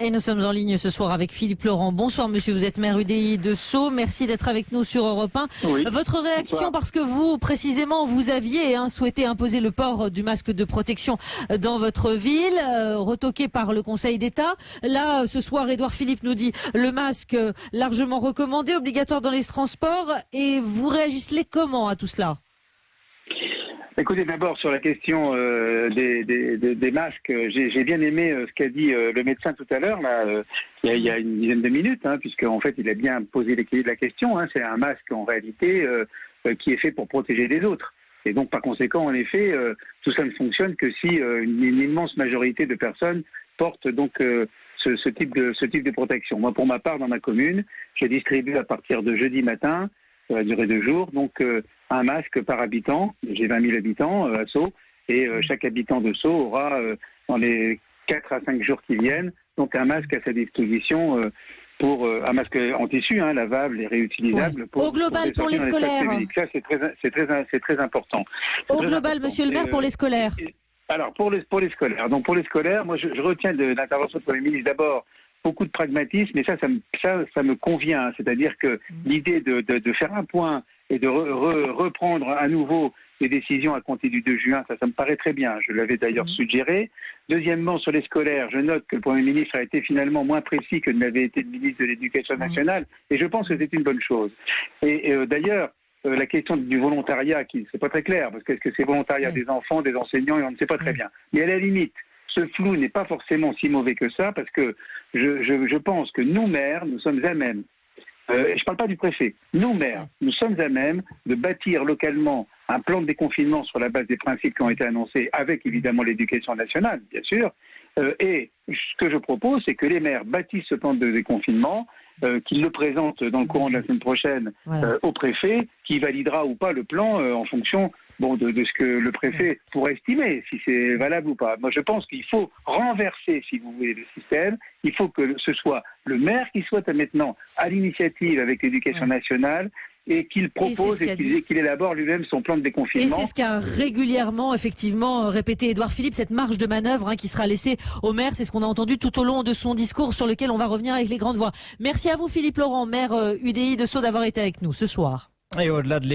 Et nous sommes en ligne ce soir avec Philippe Laurent. Bonsoir monsieur, vous êtes maire UDI de Sceaux. Merci d'être avec nous sur Europe 1. Oui. Votre réaction, Bonsoir. parce que vous, précisément, vous aviez souhaité imposer le port du masque de protection dans votre ville, retoqué par le Conseil d'État. Là, ce soir, Édouard Philippe nous dit le masque largement recommandé, obligatoire dans les transports. Et vous réagissez comment à tout cela ? Écoutez, d'abord sur la question des masques, j'ai bien aimé ce qu'a dit le médecin tout à l'heure, il y a une dizaine de minutes, puisque en fait il a bien posé la question. C'est un masque en réalité qui est fait pour protéger les autres. Et donc par conséquent, en effet, tout ça ne fonctionne que si une immense majorité de personnes portent donc ce type de protection. Moi, pour ma part, dans ma commune, je distribue à partir de jeudi matin, ça va durer 2 jours, donc un masque par habitant. J'ai 20 000 habitants à Sceaux, et chaque habitant de Sceaux aura, dans les 4 à 5 jours qui viennent, donc un masque à sa disposition, pour un masque en tissu, lavable et réutilisable. Ouais. Au global, pour les scolaires. Ça, c'est très important. Au global, monsieur le maire, pour les scolaires. Alors, pour les scolaires. Donc, pour les scolaires, moi, je retiens de l'intervention du Premier ministre d'abord beaucoup de pragmatisme, et ça me convient. C'est-à-dire que l'idée de faire un point et de reprendre à nouveau les décisions à compter du 2 juin, ça me paraît très bien. Je l'avais d'ailleurs suggéré. Deuxièmement, sur les scolaires, je note que le Premier ministre a été finalement moins précis que ne l'avait été le ministre de l'Éducation nationale, et je pense que c'est une bonne chose. Et d'ailleurs, la question du volontariat, c'est pas très clair, parce que est-ce que c'est volontariat des enfants, des enseignants, et on ne sait pas très bien. Mais à la limite, ce flou n'est pas forcément si mauvais que ça, parce que je pense que nous, maires, nous sommes à même, je ne parle pas du préfet, nous, maires, nous sommes à même de bâtir localement un plan de déconfinement sur la base des principes qui ont été annoncés, avec évidemment l'éducation nationale, bien sûr. Et ce que je propose, c'est que les maires bâtissent ce plan de déconfinement, qu'ils le présentent dans le courant de la semaine prochaine au préfet, qui validera ou pas le plan en fonction de ce que le préfet pourrait estimer, si c'est valable ou pas. Moi, je pense qu'il faut renverser, si vous voulez, le système. Il faut que ce soit le maire qui soit maintenant à l'initiative avec l'éducation nationale, et qu'il propose et qu'il élabore lui-même son plan de déconfinement. Et c'est ce qu'a régulièrement, effectivement, répété Édouard Philippe, cette marge de manœuvre qui sera laissée au maire. C'est ce qu'on a entendu tout au long de son discours, sur lequel on va revenir avec les grandes voix. Merci à vous, Philippe Laurent, maire UDI de Sceaux, d'avoir été avec nous ce soir. Et au-delà de